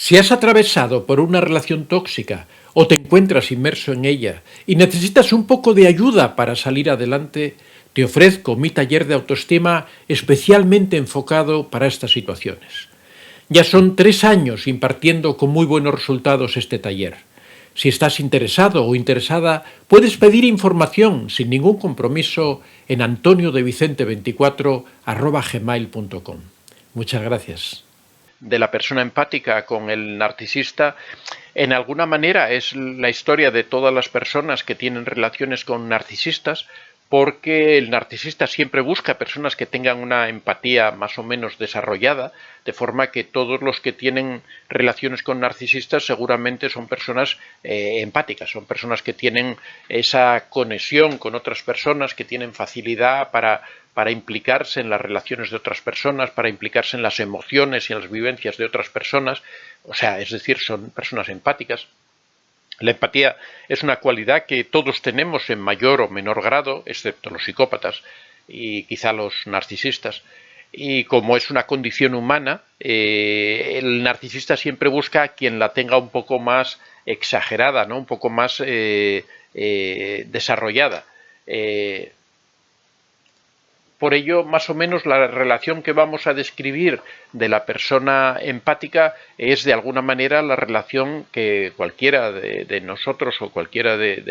Si has atravesado por una relación tóxica o te encuentras inmerso en ella y necesitas un poco de ayuda para salir adelante, te ofrezco mi taller de autoestima especialmente enfocado para estas situaciones. Ya son 3 años impartiendo con muy buenos resultados este taller. Si estás interesado o interesada, puedes pedir información sin ningún compromiso en antoniodevicente24@gmail.com. Muchas gracias. De la persona empática con el narcisista, en alguna manera es la historia de todas las personas que tienen relaciones con narcisistas, porque el narcisista siempre busca personas que tengan una empatía más o menos desarrollada, de forma que todos los que tienen relaciones con narcisistas seguramente son personas empáticas, son personas que tienen esa conexión con otras personas, que tienen facilidad para implicarse en las relaciones de otras personas, para implicarse en las emociones y en las vivencias de otras personas, o sea, es decir, son personas empáticas. La empatía es una cualidad que todos tenemos en mayor o menor grado, excepto los psicópatas y quizá los narcisistas. Y como es una condición humana, el narcisista siempre busca a quien la tenga un poco más exagerada, ¿no? Un poco más desarrollada. Por ello, más o menos, la relación que vamos a describir de la persona empática es, de alguna manera, la relación que cualquiera de nosotros o cualquiera de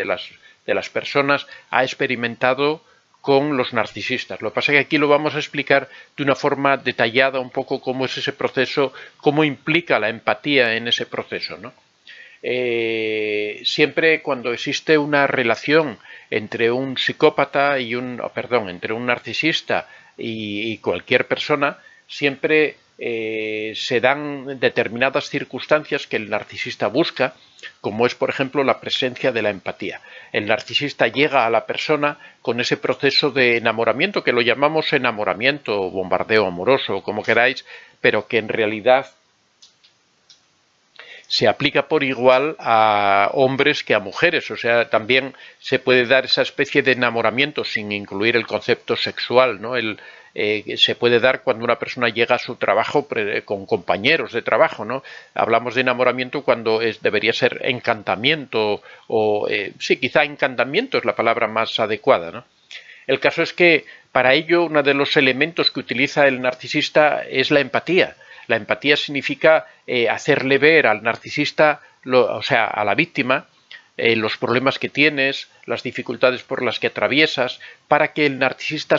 las personas ha experimentado con los narcisistas. Lo que pasa es que aquí lo vamos a explicar de una forma detallada, un poco cómo es ese proceso, cómo implica la empatía en ese proceso, ¿no? Siempre cuando existe una relación entre un psicópata y entre un narcisista y cualquier persona, siempre se dan determinadas circunstancias que el narcisista busca, como es, por ejemplo, la presencia de la empatía. El narcisista llega a la persona con ese proceso de enamoramiento, que lo llamamos enamoramiento o bombardeo amoroso, como queráis, pero que en realidad se aplica por igual a hombres que a mujeres, o sea, también se puede dar esa especie de enamoramiento sin incluir el concepto sexual, ¿no? Se puede dar cuando una persona llega a su trabajo con compañeros de trabajo, ¿no? Hablamos de enamoramiento cuando debería ser encantamiento, sí, quizá encantamiento es la palabra más adecuada, ¿no? El caso es que para ello uno de los elementos que utiliza el narcisista es la empatía. La empatía significa hacerle ver al narcisista, o sea, a la víctima, los problemas que tienes, las dificultades por las que atraviesas, para que el narcisista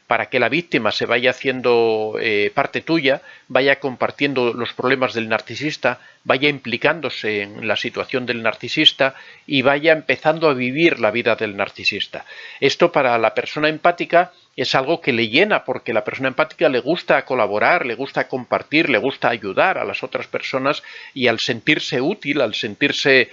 para que la víctima se vaya haciendo parte tuya, vaya compartiendo los problemas del narcisista, vaya implicándose en la situación del narcisista y vaya empezando a vivir la vida del narcisista. Esto para la persona empática es algo que le llena, porque a la persona empática le gusta colaborar, le gusta compartir, le gusta ayudar a las otras personas, y al sentirse útil, al sentirse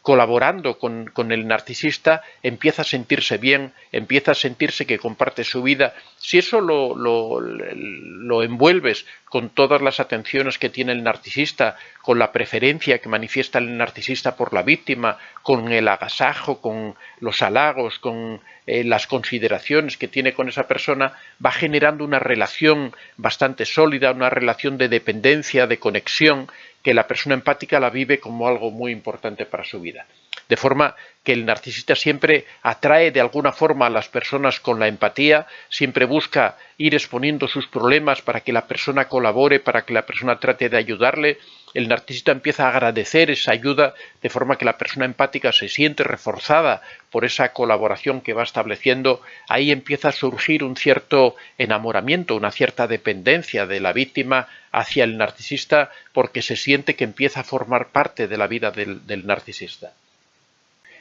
colaborando con el narcisista, empieza a sentirse bien, empieza a sentirse que comparte su vida. Si eso lo envuelves con todas las atenciones que tiene el narcisista, con la preferencia que manifiesta el narcisista por la víctima, con el agasajo, con los halagos, con las consideraciones que tiene con esa persona, va generando una relación bastante sólida, una relación de dependencia, de conexión, que la persona empática la vive como algo muy importante para su vida. De forma que el narcisista siempre atrae de alguna forma a las personas con la empatía, siempre busca ir exponiendo sus problemas para que la persona colabore, para que la persona trate de ayudarle. El narcisista empieza a agradecer esa ayuda, de forma que la persona empática se siente reforzada por esa colaboración que va estableciendo. Ahí empieza a surgir un cierto enamoramiento, una cierta dependencia de la víctima hacia el narcisista, porque se siente que empieza a formar parte de la vida del narcisista.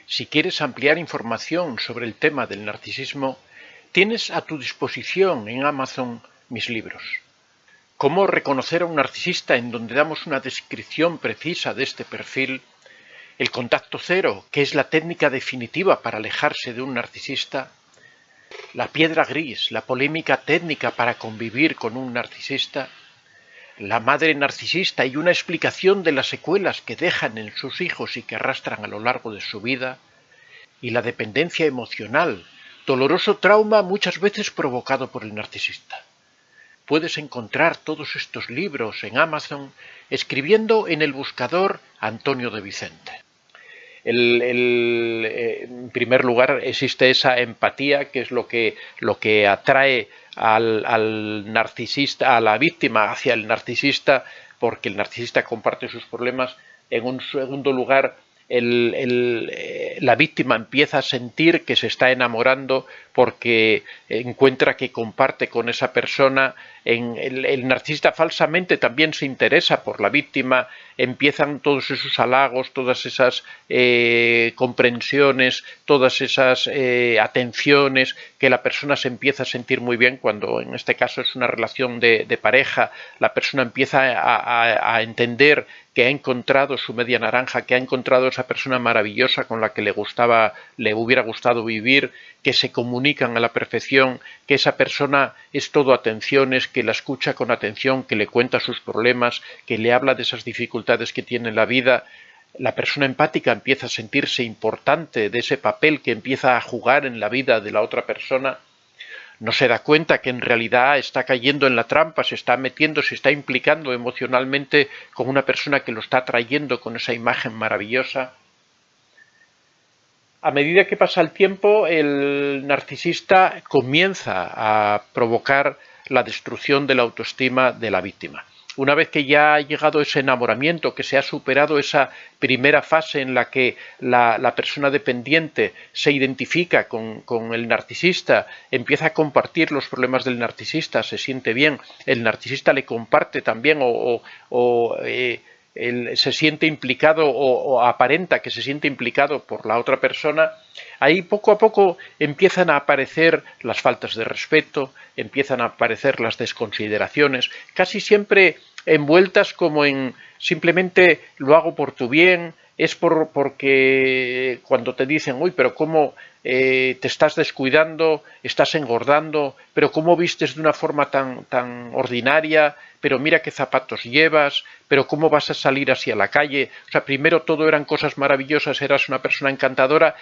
Si quieres ampliar información sobre el tema del narcisismo, tienes a tu disposición en Amazon mis libros. Cómo reconocer a un narcisista, en donde damos una descripción precisa de este perfil. El contacto cero, que es la técnica definitiva para alejarse de un narcisista. La piedra gris, la polémica técnica para convivir con un narcisista. La madre narcisista y una explicación de las secuelas que dejan en sus hijos y que arrastran a lo largo de su vida. Y la dependencia emocional, doloroso trauma muchas veces provocado por el narcisista. puedes encontrar todos estos libros en Amazon escribiendo en el buscador Antonio de Vicente. En primer lugar, existe esa empatía, que es lo que atrae al narcisista, a la víctima hacia el narcisista, porque el narcisista comparte sus problemas. En un segundo lugar, la víctima empieza a sentir que se está enamorando porque encuentra que comparte con esa persona. El narcisista falsamente también se interesa por la víctima, empiezan todos esos halagos, todas esas comprensiones, todas esas atenciones, que la persona se empieza a sentir muy bien cuando en este caso es una relación de pareja. La persona empieza a entender que ha encontrado su media naranja, que ha encontrado esa persona maravillosa con la que le hubiera gustado vivir, que se comunican a la perfección, que esa persona es todo atenciones, que la escucha con atención, que le cuenta sus problemas, que le habla de esas dificultades que tiene en la vida. La persona empática empieza a sentirse importante de ese papel que empieza a jugar en la vida de la otra persona. No se da cuenta que en realidad está cayendo en la trampa, se está metiendo, se está implicando emocionalmente con una persona que lo está atrayendo con esa imagen maravillosa. A medida que pasa el tiempo, el narcisista comienza a provocar la destrucción de la autoestima de la víctima. Una vez que ya ha llegado ese enamoramiento, que se ha superado esa primera fase en la que la persona dependiente se identifica con el narcisista, empieza a compartir los problemas del narcisista, se siente bien, el narcisista le comparte también él se siente implicado o aparenta que se siente implicado por la otra persona. Ahí poco a poco empiezan a aparecer las faltas de respeto, empiezan a aparecer las desconsideraciones, casi siempre envueltas como en simplemente lo hago por tu bien, es porque cuando te dicen, uy, pero cómo te estás descuidando, estás engordando, pero cómo vistes de una forma tan ordinaria, pero mira qué zapatos llevas, pero cómo vas a salir así a la calle. O sea, primero todo eran cosas maravillosas, eras una persona encantadora,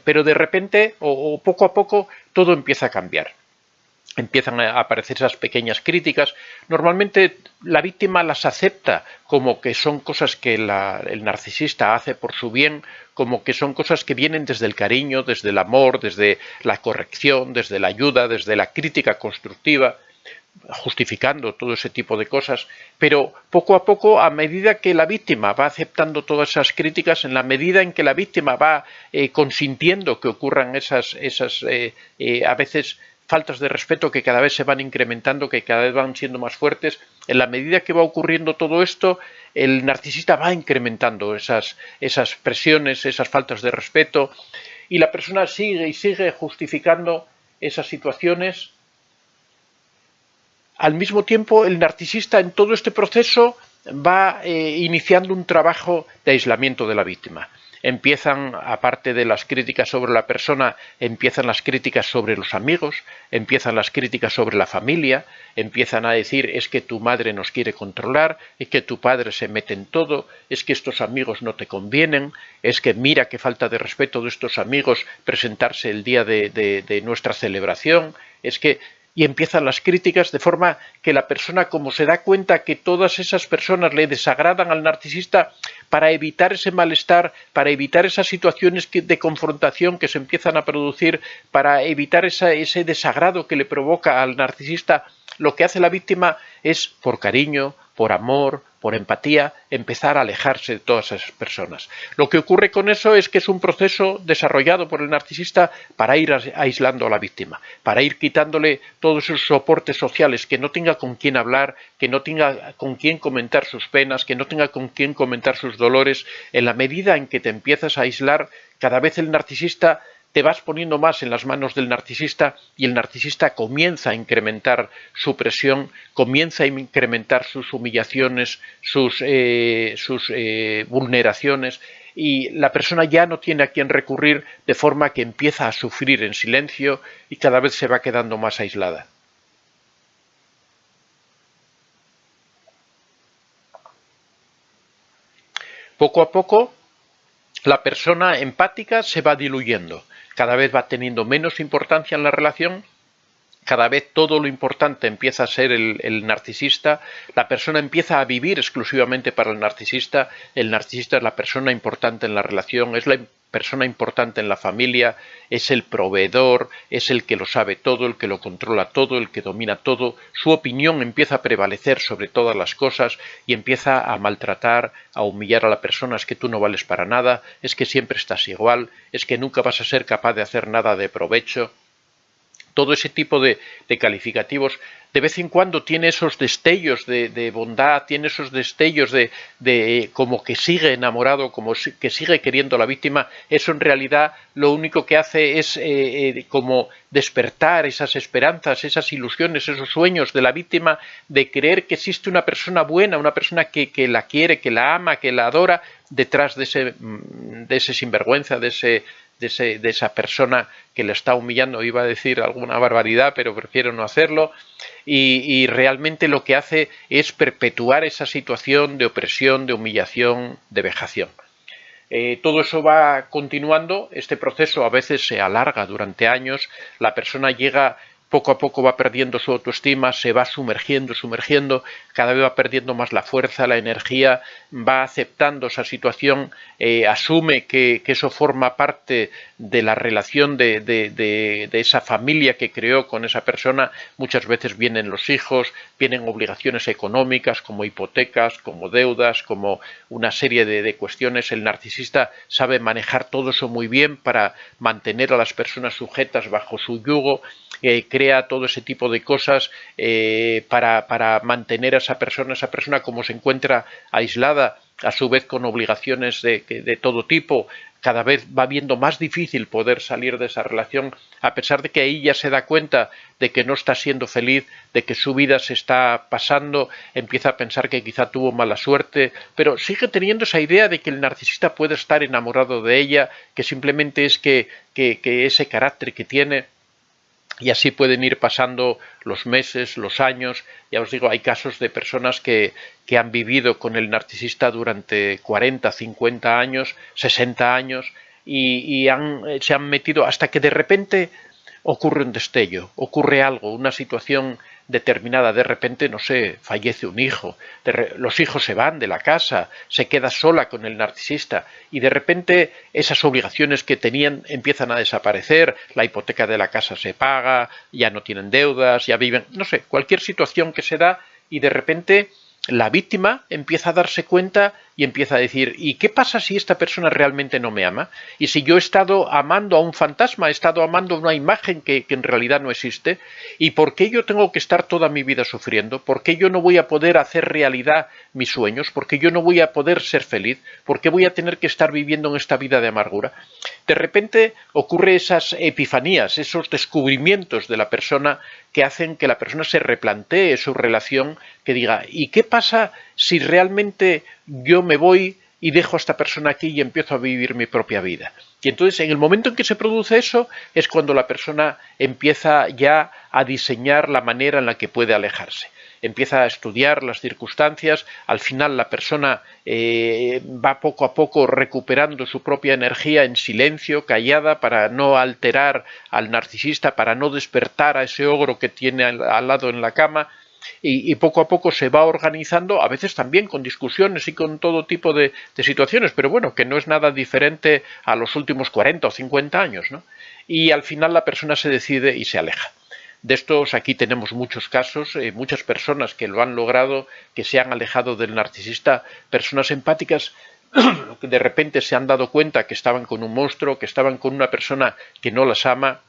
pero de repente o poco a poco todo empieza a cambiar. Empiezan a aparecer esas pequeñas críticas. Normalmente la víctima las acepta como que son cosas que el narcisista hace por su bien, como que son cosas que vienen desde el cariño, desde el amor, desde la corrección, desde la ayuda, desde la crítica constructiva, justificando todo ese tipo de cosas. Pero poco a poco, a medida que la víctima va aceptando todas esas críticas, en la medida en que la víctima va consintiendo que ocurran esas a veces faltas de respeto que cada vez se van incrementando, que cada vez van siendo más fuertes, en la medida que va ocurriendo todo esto, el narcisista va incrementando esas presiones, esas faltas de respeto, y la persona sigue y sigue justificando esas situaciones. Al mismo tiempo, el narcisista en todo este proceso va iniciando un trabajo de aislamiento de la víctima. Empiezan, aparte de las críticas sobre la persona, empiezan las críticas sobre los amigos, empiezan las críticas sobre la familia, empiezan a decir es que tu madre nos quiere controlar, es que tu padre se mete en todo, es que estos amigos no te convienen, es que mira qué falta de respeto de estos amigos presentarse el día de nuestra celebración, es que... Y empiezan las críticas, de forma que la persona, como se da cuenta que todas esas personas le desagradan al narcisista, para evitar ese malestar, para evitar esas situaciones de confrontación que se empiezan a producir, para evitar ese desagrado que le provoca al narcisista, lo que hace la víctima es, por cariño, por amor, por empatía, empezar a alejarse de todas esas personas. Lo que ocurre con eso es que es un proceso desarrollado por el narcisista para ir aislando a la víctima, para ir quitándole todos esos soportes sociales, que no tenga con quién hablar, que no tenga con quién comentar sus penas, que no tenga con quién comentar sus dolores. En la medida en que te empiezas a aislar, cada vez el narcisista te vas poniendo más en las manos del narcisista y el narcisista comienza a incrementar su presión, comienza a incrementar sus humillaciones, sus vulneraciones, y la persona ya no tiene a quién recurrir, de forma que empieza a sufrir en silencio y cada vez se va quedando más aislada. Poco a poco, la persona empática se va diluyendo. Cada vez va teniendo menos importancia en la relación cada vez todo lo importante empieza a ser el narcisista, la persona empieza a vivir exclusivamente para el narcisista es la persona importante en la relación, es la persona importante en la familia, es el proveedor, es el que lo sabe todo, el que lo controla todo, el que domina todo, su opinión empieza a prevalecer sobre todas las cosas y empieza a maltratar, a humillar a la persona, es que tú no vales para nada, es que siempre estás igual, es que nunca vas a ser capaz de hacer nada de provecho. Todo ese tipo de calificativos de vez en cuando tiene esos destellos de bondad, tiene esos destellos de como que sigue enamorado, como que sigue queriendo a la víctima. Eso en realidad lo único que hace es como despertar esas esperanzas, esas ilusiones, esos sueños de la víctima de creer que existe una persona buena, una persona que la quiere, que la ama, que la adora, detrás de ese sinvergüenza, de esa persona que le está humillando. Iba a decir alguna barbaridad, pero prefiero no hacerlo, y realmente lo que hace es perpetuar esa situación de opresión, de humillación, de vejación. Todo eso va continuando, este proceso a veces se alarga durante años, la persona llega poco a poco, va perdiendo su autoestima, se va sumergiendo, cada vez va perdiendo más la fuerza, la energía, va aceptando esa situación, asume que eso forma parte de la relación de esa familia que creó con esa persona. Muchas veces vienen los hijos, vienen obligaciones económicas como hipotecas, como deudas, como una serie de cuestiones. El narcisista sabe manejar todo eso muy bien para mantener a las personas sujetas bajo su yugo, crea todo ese tipo de cosas para mantener a esa persona como se encuentra aislada, a su vez con obligaciones de todo tipo. Cada vez va viendo más difícil poder salir de esa relación, a pesar de que ella se da cuenta de que no está siendo feliz, de que su vida se está pasando, empieza a pensar que quizá tuvo mala suerte, pero sigue teniendo esa idea de que el narcisista puede estar enamorado de ella, que simplemente es que ese carácter que tiene. Y así pueden ir pasando los meses, los años. Ya os digo, hay casos de personas que han vivido con el narcisista durante 40, 50 años, 60 años y se han metido hasta que de repente ocurre un destello, ocurre algo, una situación determinada, de repente, no sé, fallece un hijo, los hijos se van de la casa, se queda sola con el narcisista y de repente esas obligaciones que tenían empiezan a desaparecer, la hipoteca de la casa se paga, ya no tienen deudas, ya viven, no sé, cualquier situación que se da y de repente la víctima empieza a darse cuenta y empieza a decir, ¿y qué pasa si esta persona realmente no me ama? Y si yo he estado amando a un fantasma, he estado amando a una imagen que en realidad no existe, ¿y por qué yo tengo que estar toda mi vida sufriendo? ¿Por qué yo no voy a poder hacer realidad mis sueños? ¿Por qué yo no voy a poder ser feliz? ¿Por qué voy a tener que estar viviendo en esta vida de amargura? De repente ocurre esas epifanías, esos descubrimientos de la persona que hacen que la persona se replantee su relación, que diga, ¿y qué pasa si realmente yo me voy y dejo a esta persona aquí y empiezo a vivir mi propia vida? Y entonces, en el momento en que se produce eso, es cuando la persona empieza ya a diseñar la manera en la que puede alejarse. Empieza a estudiar las circunstancias, al final la persona va poco a poco recuperando su propia energía en silencio, callada, para no alterar al narcisista, para no despertar a ese ogro que tiene al lado en la cama, y poco a poco se va organizando, a veces también con discusiones y con todo tipo de situaciones, pero bueno, que no es nada diferente a los últimos 40 o 50 años, ¿no? Y al final la persona se decide y se aleja. De estos aquí tenemos muchos casos, muchas personas que lo han logrado, que se han alejado del narcisista, personas empáticas que de repente se han dado cuenta que estaban con un monstruo, que estaban con una persona que no las ama,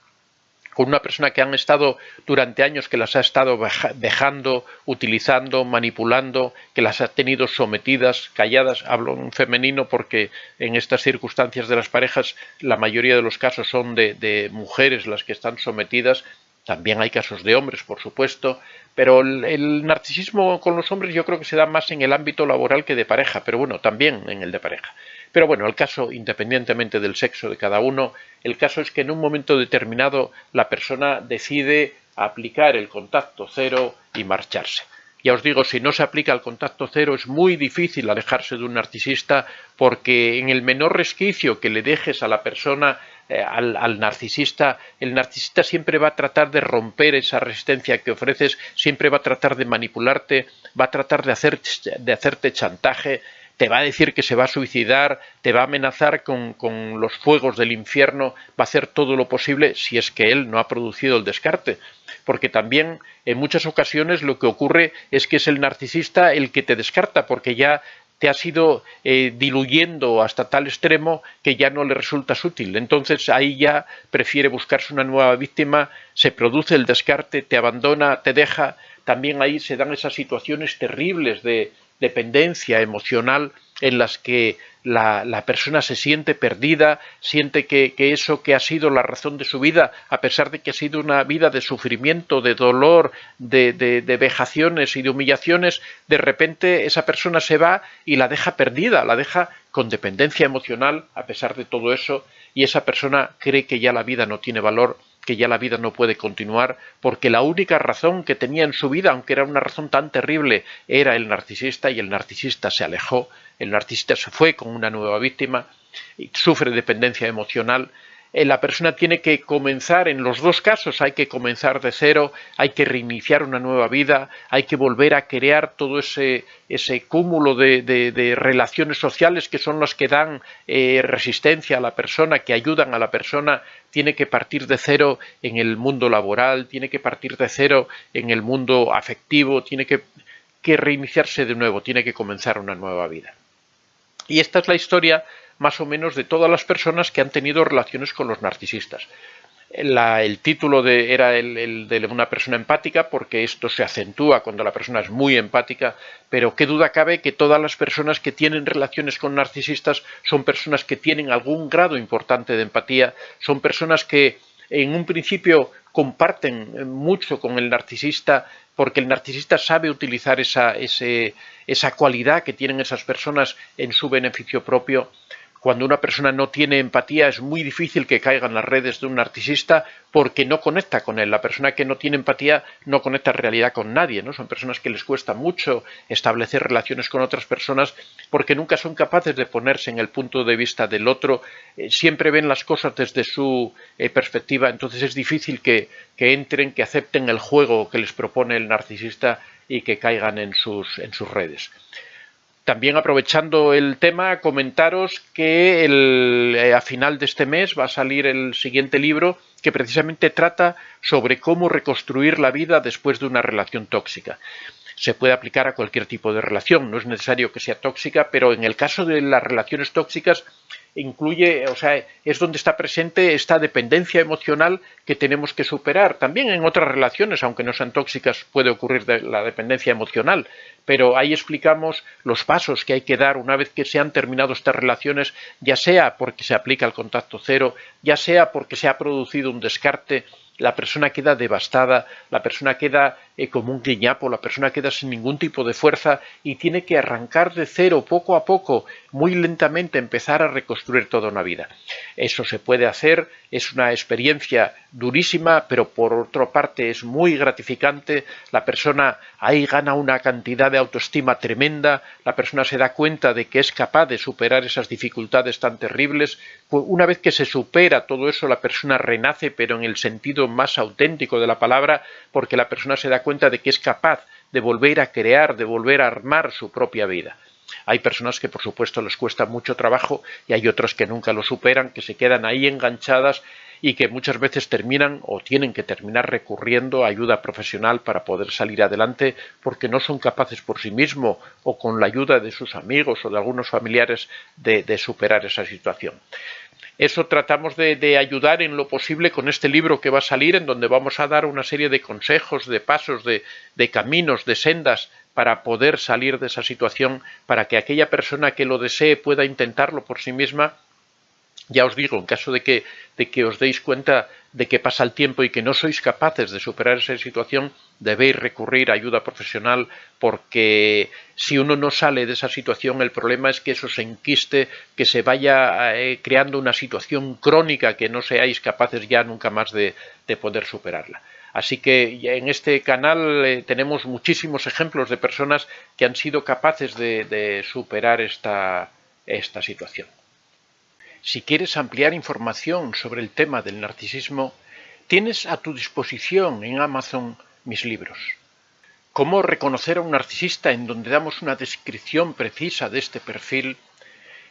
con una persona que han estado durante años, que las ha estado dejando, utilizando, manipulando, que las ha tenido sometidas, calladas. Hablo en femenino porque en estas circunstancias de las parejas la mayoría de los casos son de mujeres las que están sometidas. También hay casos de hombres, por supuesto, pero el narcisismo con los hombres yo creo que se da más en el ámbito laboral que de pareja, pero bueno, también en el de pareja. Pero bueno, el caso, independientemente del sexo de cada uno, el caso es que en un momento determinado la persona decide aplicar el contacto cero y marcharse. Ya os digo, si no se aplica el contacto cero es muy difícil alejarse de un narcisista, porque en el menor resquicio que le dejes a la persona, al narcisista, el narcisista siempre va a tratar de romper esa resistencia que ofreces, siempre va a tratar de manipularte, va a tratar de hacerte chantaje, te va a decir que se va a suicidar, te va a amenazar con los fuegos del infierno, va a hacer todo lo posible si es que él no ha producido el descarte. Porque también en muchas ocasiones lo que ocurre es que es el narcisista el que te descarta, porque ya te has ido diluyendo hasta tal extremo que ya no le resultas útil. Entonces ahí ya prefiere buscarse una nueva víctima, se produce el descarte, te abandona, te deja. También ahí se dan esas situaciones terribles de dependencia emocional en las que la persona se siente perdida, siente que eso que ha sido la razón de su vida, a pesar de que ha sido una vida de sufrimiento, de dolor, de vejaciones y de humillaciones, de repente esa persona se va y la deja perdida, la deja con dependencia emocional a pesar de todo eso, y esa persona cree que ya la vida no tiene valor, que ya la vida no puede continuar, porque la única razón que tenía en su vida, aunque era una razón tan terrible, era el narcisista, y el narcisista se alejó, el narcisista se fue con una nueva víctima, y sufre dependencia emocional. La persona tiene que comenzar, en los dos casos hay que comenzar de cero, hay que reiniciar una nueva vida, hay que volver a crear todo ese cúmulo de relaciones sociales que son las que dan resistencia a la persona, que ayudan a la persona. Tiene que partir de cero en el mundo laboral, tiene que partir de cero en el mundo afectivo, tiene que reiniciarse de nuevo, tiene que comenzar una nueva vida. Y esta es la historia más o menos de todas las personas que han tenido relaciones con los narcisistas. El título era el de una persona empática, porque esto se acentúa cuando la persona es muy empática, pero qué duda cabe que todas las personas que tienen relaciones con narcisistas son personas que tienen algún grado importante de empatía, son personas que en un principio comparten mucho con el narcisista, porque el narcisista sabe utilizar esa cualidad que tienen esas personas en su beneficio propio. Cuando una persona no tiene empatía es muy difícil que caiga en las redes de un narcisista, porque no conecta con él. La persona que no tiene empatía no conecta en realidad con nadie, ¿no? Son personas que les cuesta mucho establecer relaciones con otras personas porque nunca son capaces de ponerse en el punto de vista del otro, siempre ven las cosas desde su perspectiva, entonces es difícil que entren, que acepten el juego que les propone el narcisista y que caigan en sus redes. También, aprovechando el tema, comentaros que a final de este mes va a salir el siguiente libro, que precisamente trata sobre cómo reconstruir la vida después de una relación tóxica. Se puede aplicar a cualquier tipo de relación, no es necesario que sea tóxica, pero en el caso de las relaciones tóxicas incluye, o sea, es donde está presente esta dependencia emocional que tenemos que superar. También en otras relaciones, aunque no sean tóxicas, puede ocurrir la dependencia emocional, pero ahí explicamos los pasos que hay que dar una vez que se han terminado estas relaciones, ya sea porque se aplica el contacto cero, ya sea porque se ha producido un descarte. La persona queda devastada, la persona queda como un guiñapo, la persona queda sin ningún tipo de fuerza y tiene que arrancar de cero poco a poco, muy lentamente, empezar a reconstruir toda una vida. Eso se puede hacer, es una experiencia durísima, pero por otra parte es muy gratificante. La persona ahí gana una cantidad de autoestima tremenda, la persona se da cuenta de que es capaz de superar esas dificultades tan terribles. Una vez que se supera todo eso, la persona renace, pero en el sentido más auténtico de la palabra, porque la persona se da cuenta de que es capaz de volver a crear, de volver a armar su propia vida. Hay personas que por supuesto les cuesta mucho trabajo y hay otras que nunca lo superan, que se quedan ahí enganchadas y que muchas veces terminan o tienen que terminar recurriendo a ayuda profesional para poder salir adelante, porque no son capaces por sí mismos o con la ayuda de sus amigos o de algunos familiares de superar esa situación. Eso tratamos de ayudar en lo posible con este libro que va a salir, en donde vamos a dar una serie de consejos, de pasos, de caminos, de sendas para poder salir de esa situación, para que aquella persona que lo desee pueda intentarlo por sí misma Ya os digo, en caso de que os deis cuenta de que pasa el tiempo y que no sois capaces de superar esa situación, debéis recurrir a ayuda profesional, porque si uno no sale de esa situación, el problema es que eso se enquiste, que se vaya creando una situación crónica que no seáis capaces ya nunca más de poder superarla. Así que en este canal tenemos muchísimos ejemplos de personas que han sido capaces de superar esta situación. Si quieres ampliar información sobre el tema del narcisismo, tienes a tu disposición en Amazon mis libros. Cómo reconocer a un narcisista, en donde damos una descripción precisa de este perfil.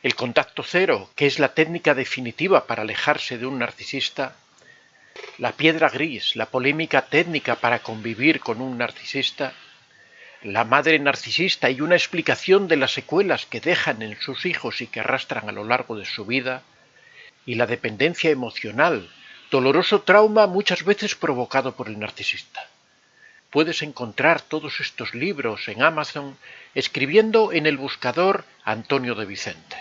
El contacto cero, que es la técnica definitiva para alejarse de un narcisista. La piedra gris, la polémica técnica para convivir con un narcisista. La madre narcisista y una explicación de las secuelas que dejan en sus hijos y que arrastran a lo largo de su vida. Y la dependencia emocional, doloroso trauma muchas veces provocado por el narcisista. Puedes encontrar todos estos libros en Amazon escribiendo en el buscador Antonio de Vicente.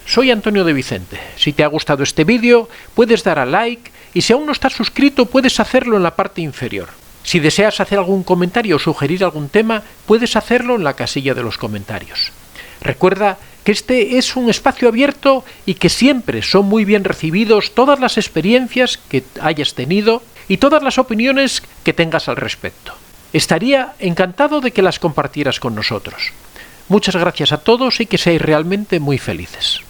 Soy Antonio de Vicente. Si te ha gustado este vídeo, puedes dar a like y si aún no estás suscrito, puedes hacerlo en la parte inferior. Si deseas hacer algún comentario o sugerir algún tema, puedes hacerlo en la casilla de los comentarios. Recuerda que este es un espacio abierto y que siempre son muy bien recibidos todas las experiencias que hayas tenido y todas las opiniones que tengas al respecto. Estaría encantado de que las compartieras con nosotros. Muchas gracias a todos y que seáis realmente muy felices.